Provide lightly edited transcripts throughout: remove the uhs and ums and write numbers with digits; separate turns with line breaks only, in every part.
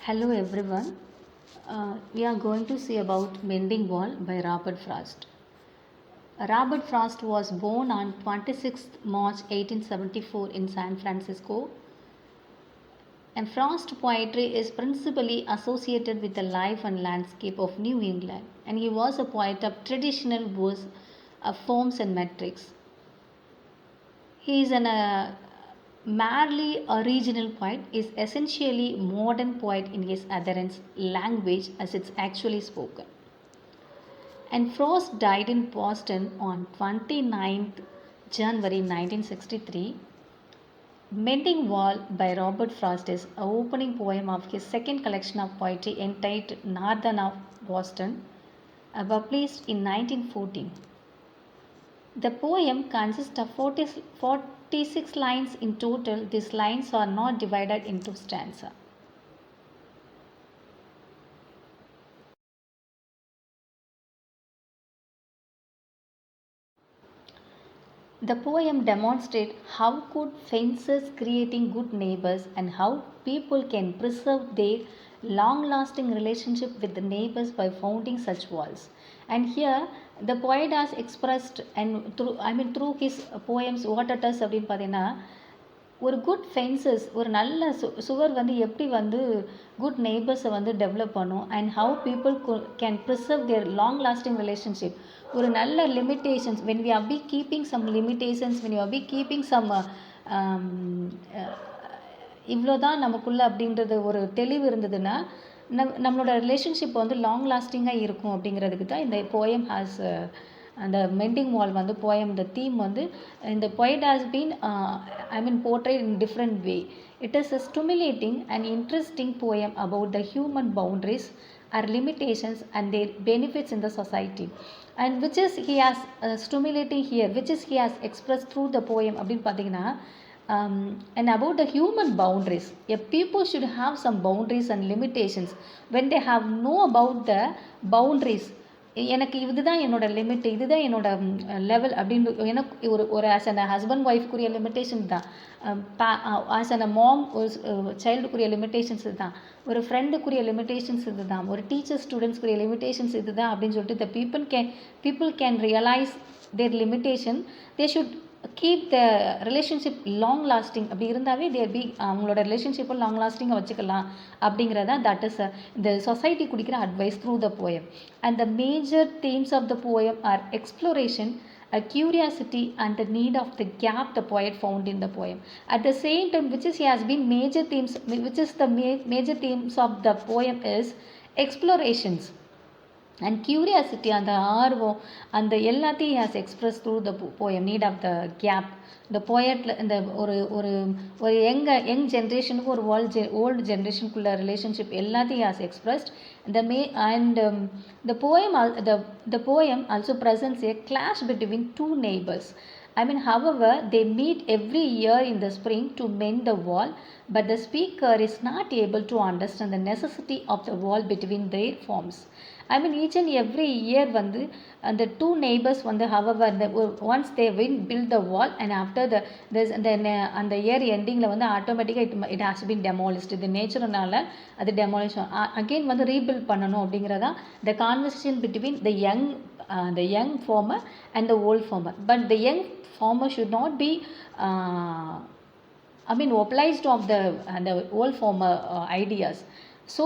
Hello everyone. We are going to see about Mending Wall by Robert Frost. Robert Frost was born on 26th March 1874 in San Francisco, and Frost poetry is principally associated with the life and landscape of New England, and he was a poet of traditional verse, of forms and metrics. He is an merely original poet, is essentially modern poet in his adherence language as it's actually spoken. And Frost died in Boston on 29th January 1963. Mending Wall by Robert Frost is an opening poem of his second collection of poetry entitled Northern of Boston, published in 1914. The poem consists of 46 lines in total. These lines are not divided into stanza. The poem demonstrates how good fences creating good neighbors and how people can preserve their long-lasting relationship with the neighbors by founding such walls. And here the poet has expressed and through his poems what it is அப்படின்னு பார்த்தீங்கன்னா ஒரு good fences ஒரு நல்ல சுவர் வந்து எப்படி வந்து good நெய்பர்ஸை வந்து டெவலப் பண்ணும் and how people can preserve their long lasting relationship ஒரு நல்ல limitations when we are be keeping some limitations when you are be keeping some இவ்வளோ தான் நமக்குள்ளே அப்படின்றது ஒரு தெளிவு இருந்ததுன்னா நம்மளோட ரிலேஷன்ஷிப் வந்து லாங் லாஸ்டிங்காக இருக்கும் அப்படிங்கிறதுக்கு தான் இந்த போயம் ஹாஸ் அந்த மெண்டிங் வால் வந்து போயம் இந்த தீம் வந்து இந்த poet has been portrayed in different way. It is a stimulating and interesting poem about the human boundaries or limitations and their benefits in the society, and which is he has stimulating here, which is he has expressed through the poem அப்படின்னு பார்த்தீங்கன்னா and about the human boundaries. A people should have some boundaries and limitations. When they have know about the boundaries, எனக்கு இதுதான் என்னோட limit, இதுதான் என்னோட level அப்படின்னு எனக்கு ஒரு ஆஸ் அன் ஹஸ்பண்ட் ஒய்ஃப்க்குரிய லிமிட்டேஷன் தான், ஆஸ் அன் மாம் ஒரு சைல்டுக்குரிய லிமிட்டேஷன்ஸ் இது தான், ஒரு ஃப்ரெண்டுக்குரிய லிமிட்டேஷன்ஸ் இது தான், ஒரு டீச்சர் ஸ்டூடெண்ட்ஸ்க்குரிய லிமிட்டேஷன்ஸ் இது தான் அப்படின்னு சொல்லிட்டு the people can realise their limitation. They should keep the relationship long lasting. அப்படி இருந்தாவே தேர் பி அவங்களோட ரிலேஷன்ஷிப்பை லாங் லாஸ்டிங்காக வச்சுக்கலாம் அப்படிங்கிறதா தட் இஸ் இந்த சொசைட்டி கொடுக்குற advice through the poem. And the major themes of the poem are exploration, a curiosity and the need of the gap the poet found in the poem. At the same time, which is he has been major themes, which is the major themes of the poem is explorations and curiosity, அந்த ஆர்வம் அந்த எல்லாத்தையும் has express through the poem. Need of the gap இந்த போயட்டில் இந்த ஒரு ஒரு ஒரு யங் ஜென்ரேஷனுக்கு ஒரு ஓல்டு ஜென்ரேஷனுக்குள்ள ரிலேஷன்ஷிப் எல்லாத்தையும் has expressed the the poem also presents a clash between two neighbors. However, they meet every year in the spring to mend the wall, but the speaker is not able to understand the necessity of the wall between their forms. Each and every year வந்து அந்த two neighbors வந்து however once they build the wall and after அந்த year endingல வந்து ஆட்டோமேட்டிக்காக it has been demolished. இது நேச்சுரனால அது demolition again வந்து rebuild பண்ணணும் அப்படிங்கிறதா the conversation between the young farmer and the old farmer. But the young farmer should not be obliged of the old farmer ideas. So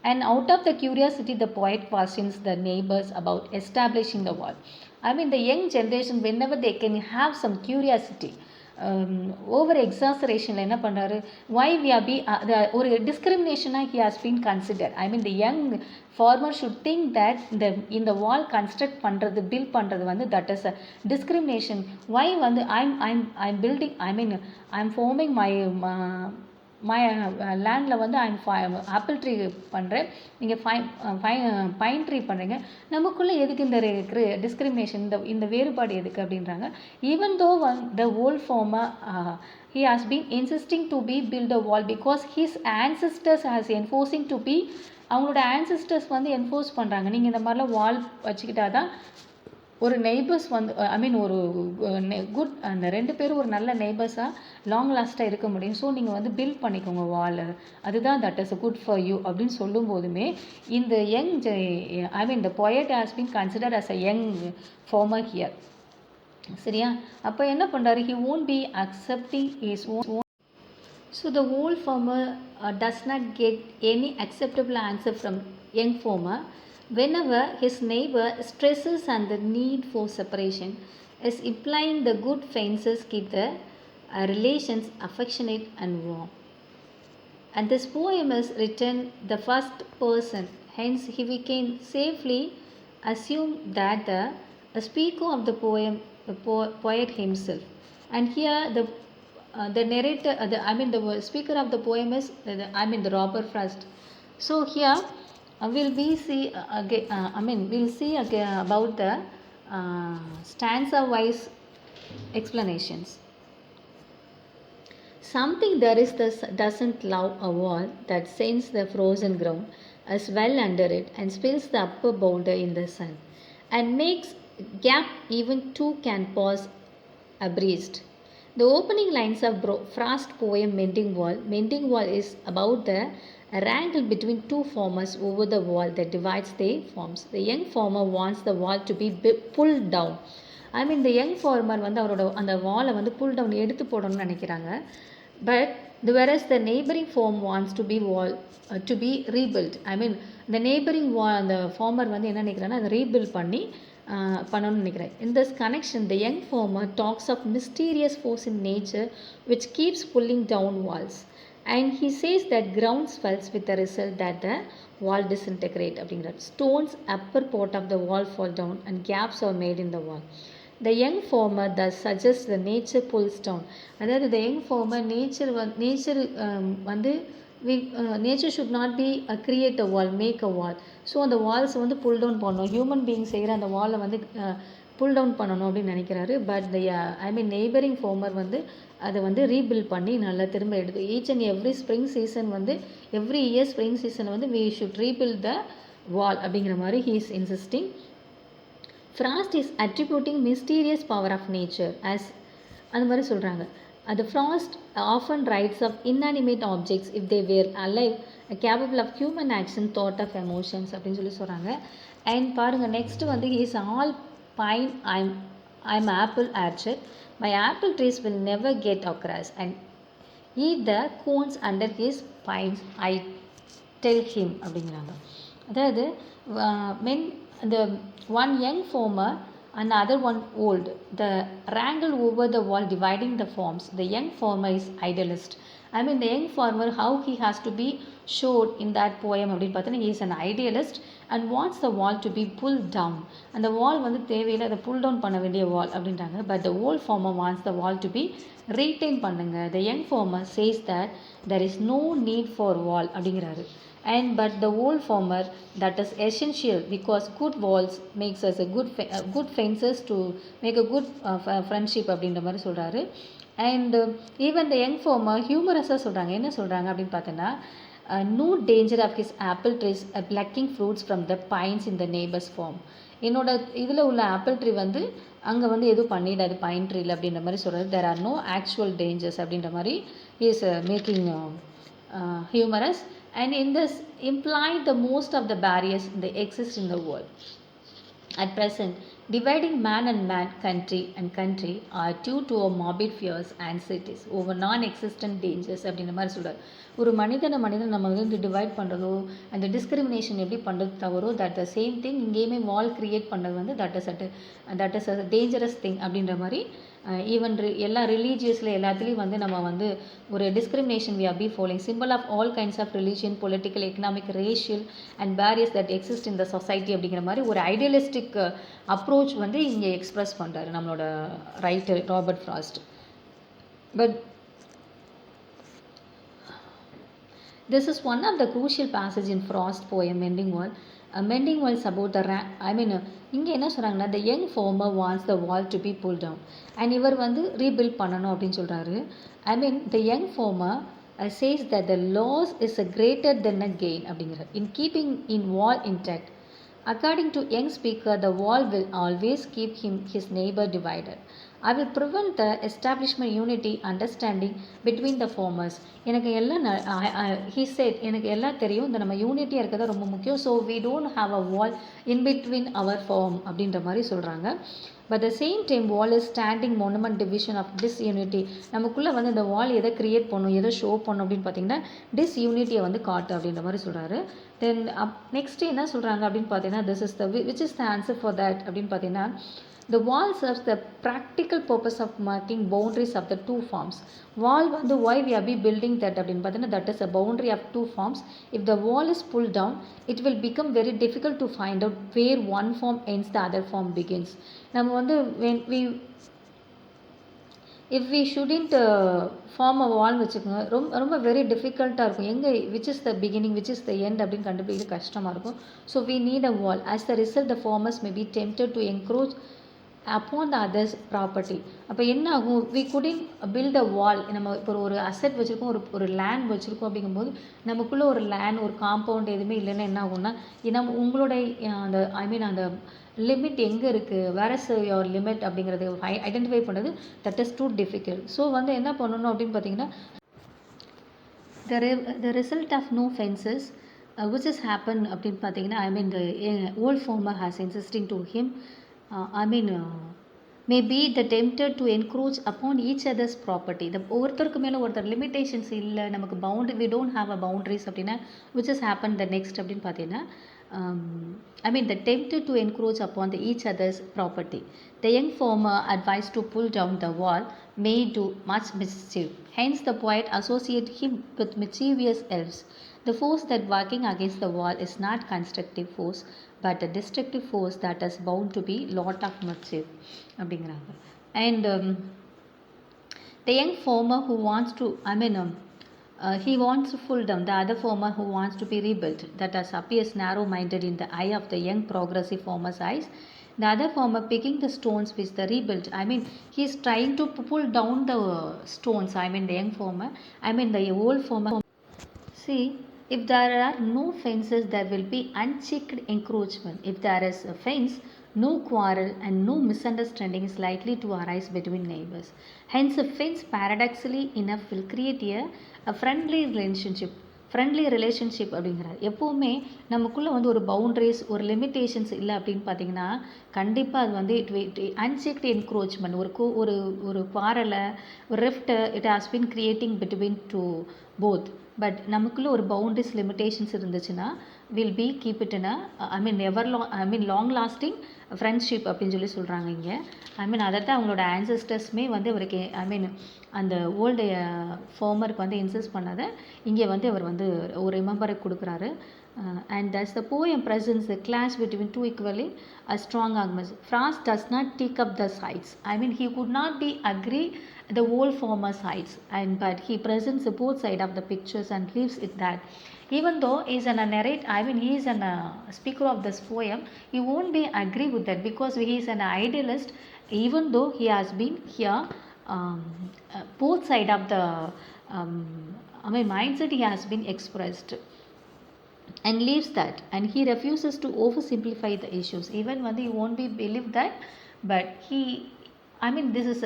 and out of the curiosity, the poet questions the neighbors about establishing the wall. The young generation, whenever they can have some curiosity, over எக்ஸாசரேஷனில் என்ன பண்ணுறாரு, why we are be ஒரு டிஸ்கிரிமினேஷனாக he has been consider. The young farmer should think that இந்த wall construct பண்ணுறது build பண்ணுறது வந்து that is a discrimination. Why வந்து ஐம் பில்டிங் ஐம் ஃபார்மிங் லேண்டில் வந்து ஆப்பிள் ட்ரீ பண்ணுறேன், நீங்கள் பைன் ட்ரீ பண்ணுறீங்க, நமக்குள்ளே எதுக்கு இந்த டிஸ்கிரிமினேஷன், இந்த வேறுபாடு எதுக்கு அப்படின்றாங்க. Even though the old farmer he has been insisting to be build a wall because his ancestors has enforcing to be, அவங்களோட ancestors வந்து என்ஃபோர்ஸ் பண்ணுறாங்க, நீங்கள் இந்த மாதிரிலாம் வால் வச்சுக்கிட்டா தான் ஒரு நெய்பர்ஸ் வந்து ஐ மீன் ஒரு குட் அந்த 2 பேரும் ஒரு நல்ல நெய்பர்ஸாக லாங் லாஸ்ட்டாக இருக்க முடியும். ஸோ நீங்கள் வந்து பில்ட் பண்ணிக்கோங்க வால், அதுதான் that is good for you அப்படின்னு சொல்லும் போதுமே இந்த young I mean the poet has been considered as a young farmer here. சரியா? அப்போ என்ன பண்ணுறாரு, he won't be accepting his own. So the old farmer does not get any acceptable answer from young farmer whenever his neighbor stresses on the need for separation, is implying the good fences keep the relations affectionate and warm. And this poem is written the first person, hence we can safely assume that the speaker of the poem, the poet himself. And here the narrator, the speaker of the poem is the Robert Frost. So here we'll see again, we'll see again about the stanza wise explanations. Something there is doesn't love a wall that sends the frozen ground as well under it and spills the upper boulder in the sun and makes gap even two can pass abreast. The opening lines of Frost poem Mending Wall is about the wrangle between two farmers over the wall that divides their farms. The young farmer wants the wall to be pulled down. I mean the young farmer வந்து அவரோட அந்த வாலை வந்து pull down எடுத்து போடணும்னு நினைக்கிறாங்க. But whereas the neighboring farm wants to be wall to be rebuilt. I mean the neighboring wall, அந்த farmer வந்து என்ன நினைக்கிறாங்கன்னா அதை ரீபில்ட் பண்ணி பண்ணணும்னு நினைக்கிறேன். In this connection, the young farmer talks of mysterious force in nature which keeps pulling down walls. And he says that ground swells with the result that the wall disintegrate அப்படிங்கிறார். Stones upper part of the wall fall down and gaps are made in the wall. The young farmer thus suggests the nature pulls down. அதாவது the young farmer nature வந்து nature should not be create a wall, make a wall. So அந்த வால்ஸை வந்து pull down பண்ணணும், human being செய்கிற அந்த வாலை வந்து புல் டவுன் பண்ணணும் அப்படின்னு நினைக்கிறாரு. பட் நெய்பரிங் ஃபார்மர் வந்து அதை வந்து ரீபில்ட் பண்ணி நல்லா திரும்ப எடுத்து each and every spring season வந்து எவ்ரி இயர் ஸ்ப்ரிங் சீசன் வந்து வி ஷுட் ரீபில்ட் த வால் அப்படிங்கிற மாதிரி he is insisting. Frost is attributing mysterious power of nature as அந்த மாதிரி சொல்கிறாங்க. The Frost often writes of inanimate objects if they were alive, capable of human action, thought of emotions அப்படின்னு சொல்லி சொல்கிறாங்க. And பாருங்கள் next வந்து is all pine, I'm apple orchard, my apple trees will never get across and eat the cones under his pines, I tell him அப்படிங்கிறாங்க. அதாவது the one young farmer and the other one old, the wrangle over the wall dividing the farms. The young farmer is idealist. The young farmer, how he has to be showed in that poem அப்படின்னு பார்த்தீங்கன்னா, he is an idealist and wants the wall to be pulled down. அந்த wall வந்து தேவையில்லை, அதை pull down பண்ண வேண்டிய wall அப்படின்றாங்க. But the old farmer wants the wall to be retain பண்ணுங்க. The young farmer says that there is no need for wall அப்படிங்கிறாரு. But the old farmer, that is essential because good walls makes us a good fences to make a good friendship அப்படின்ற மாதிரி சொல்கிறாரு. And even the young farmer ஹியூமரஸாக சொல்கிறாங்க. என்ன சொல்கிறாங்க அப்படின்னு பார்த்தோன்னா, no danger of his apple trees plucking fruits from the pines in the neighbor's farm. என்னோட இதில் உள்ள ஆப்பிள் ட்ரீ வந்து அங்கே வந்து எதுவும் பண்ணிடாது பைன் ட்ரீல அப்படின்ற மாதிரி சொல்கிறாரு. there are no actual dangers அப்படின்ற மாதிரி he is making humorous. And in this implied the most of the barriers that exist in the world. At present, dividing man and man, country and country are due to our morbid fears, anxieties over non-existent dangers அப்படின்ற மாதிரி சொல்கிறார். ஒரு மனிதனை நம்ம வந்து divide பண்ணுறதோ அந்த discrimination எப்படி பண்ணுறது தவறோ, தட் த சேம் திங் இங்கேயுமே வால் கிரியேட் பண்ணுறது வந்து that is a dangerous thing அப்படின்ற மாதிரி ஈவன் எல்லா ரிலீஜியஸில் எல்லாத்துலேயும் வந்து நம்ம வந்து ஒரு discrimination we are be following simple of all kinds of religion, political, economic, racial and barriers that exist in the society அப்படிங்கிற மாதிரி ஒரு ஐடியலிஸ்டிக் அப்ரோச் வந்து இங்கே எக்ஸ்பிரஸ் பண்ணுறாரு நம்மளோட writer Robert frost. But this is one of the crucial passage in Frost poem Mending Wall. Mending Wall is about the இங்கே என்ன சொல்கிறாங்கன்னா, the young farmer wants the wall to be pulled down and இவர் வந்து rebuild பண்ணணும் அப்படின்னு சொல்கிறாரு. the young farmer says that the loss is a greater than a gain அப்படிங்கிறார். in keeping in wall intact, According to young speaker, the wall will always keep his neighbor divided. I will prevent the establishment unity understanding between the formers. எனக்கு எல்லாம் he said எனக்கு எல்லாம் தெரியும் இந்த நம்ம யூனிட்டியாக இருக்கிறது ரொம்ப முக்கியம். So we don't have a wall in between our form அப்படின்ற மாதிரி சொல்கிறாங்க. But the same time wall is standing monument division of disunity. நமக்குள்ளே வந்து இந்த வால் எதை கிரியேட் பண்ணும், எதை ஷோ பண்ணும் அப்படின்னு பார்த்தீங்கன்னா டிஸ்யூனிட்டியை வந்து காட்டு அப்படின்ற மாதிரி சொல்கிறாரு. தென் நெக்ஸ்ட் என்ன சொல்கிறாங்க அப்படின்னு பார்த்தீங்கன்னா this is the which is the answer for that அப்படின்னு பார்த்தீங்கன்னா the wall serves the practical purpose of marking boundaries of the two forms. Wall வந்து why we are building that அப்படின்னு பார்த்தீங்கன்னா that is a boundary of two forms. If the wall is pulled down, it will become very difficult to find out where one form ends, the other form begins. நம்ம வந்து when we if we shouldn't form a wall வச்சுக்கோங்க ரொம்ப very டிஃபிகல்ட்டாக இருக்கும். எங்கே which is the beginning which is the end அப்படின்னு கண்டுபிடிக்க கஷ்டமாக இருக்கும். So we need a wall. As the result the farmers may be tempted to encroach upon the others property. அப்போ என்ன ஆகும், வி குடின் பில்ட் அ வால். நம்ம இப்போ ஒரு அசெட் வச்சுருக்கோம், ஒரு லேண்ட் வச்சுருக்கோம் அப்படிங்கும்போது நமக்குள்ளே ஒரு லேண்ட் ஒரு காம்பவுண்ட் எதுவுமே இல்லைன்னா என்ன ஆகும்னா நம்ம உங்களுடைய அந்த அந்த லிமிட் எங்கே இருக்குது, வேர் இஸ் யுவர் லிமிட் அப்படிங்கிறது ஐடென்டிஃபை பண்ணுறது that is two difficult. So வந்து என்ன பண்ணணும் அப்படின்னு பார்த்தீங்கன்னா the result of no fences which has happened அப்படின்னு பார்த்தீங்கன்னா the old farmer has insisting to him may be the tempted to encroach upon each other's property. ஒருத்தருக்கு மேலே ஒருத்தர் லிமிட்டேஷன்ஸ் இல்லை, நமக்கு boundary we don't have a boundaries அப்படின்னா which has happened the next அப்படின்னு பார்த்தீங்கன்னா the tempted to encroach upon each other's property. The young farmer advised to pull down the wall may do much mischief. Hence the poet associate him with mischievous elves. The force that working against the wall is not constructive force but a destructive force that is bound to be lot of mischief அப்படிங்கிறாங்க. And the young farmer who wants to he wants to pull down the other farmer who wants to be rebuilt, that appears narrow-minded in the eye of the young progressive farmer's eyes. The other farmer picking the stones which the rebuilt, he is trying to pull down the stones, the young farmer, the old farmer. See, if there are no fences, there will be unchecked encroachment. If there is a fence, no quarrel and no misunderstanding is likely to arise between neighbors. Hence, a fence paradoxically enough will create a friendly relationship. அப்படிங்கிறார். எப்போவுமே நமக்குள்ளே வந்து ஒரு boundaries ஒரு limitations இல்லை அப்படின்னு பார்த்தீங்கன்னா கண்டிப்பாக அது வந்து அன்செக்ட் என்க்ரோச்மெண்ட் ஒரு குவாரலை ஒரு rift it has been creating between to both. But நமக்குள்ளே ஒரு பவுண்ட்ரிஸ் லிமிட்டேஷன்ஸ் இருந்துச்சுன்னா will be keep it in long lasting friendship அப்படின்னு சொல்கிறாங்க இங்கே. அதை தான் அவங்களோட ஆன்சஸ்டர்ஸுமே வந்து அவருக்கு அந்த ஓல்டு ஃபார்மருக்கு வந்து இன்சிஸ்ட் பண்ணதை இங்கே வந்து அவர் வந்து ஒரு ரிமெம்பரை கொடுக்குறாரு. And thus the poem presents the clash between two equally strong arguments. Frost does not take up the sides. He could not be agree the whole former sides, but he presents both sides of the pictures and leaves it that even though he is a narrate, he is a speaker of this poem, he won't be agree with that because he is an idealist. Even though he has been here, both side of the mindset he has been expressed. And leaves that, and he refuses to oversimplify the issues. Even when he won't be believe that, but he this is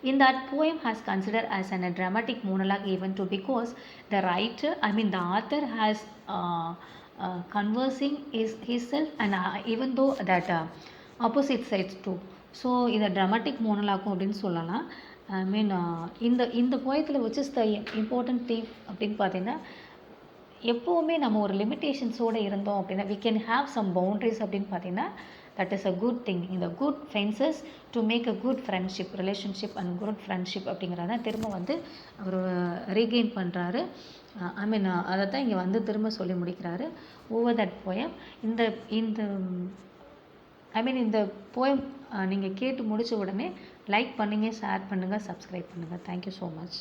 in that poem has considered as a dramatic monologue even too, because the writer the author has conversing is himself and even though that opposite sides too. So இதை dramatic மோனலாகும் அப்படின்னு சொல்லலாம். இந்த போயத்தில் which is the important theme அப்படின்னு பார்த்தீங்கன்னா எப்போவுமே நம்ம ஒரு லிமிட்டேஷன்ஸோடு இருந்தோம் அப்படின்னா we can have some boundaries அப்படின்னு பார்த்தீங்கன்னா that is a good thing. இந்த good fences to make a good friendship relationship and good friendship அப்படிங்கிறத திரும்ப வந்து அவர் ரீகெயின் பண்ணுறாரு. அதை தான் இங்கே வந்து திரும்ப சொல்லி முடிக்கிறாரு ஓவர் தட் போயம். இந்த போயம் நீங்கள் கேட்டு முடித்த உடனே லைக் பண்ணுங்கள், ஷேர் பண்ணுங்கள், சப்ஸ்கிரைப் பண்ணுங்கள். Thank you so much.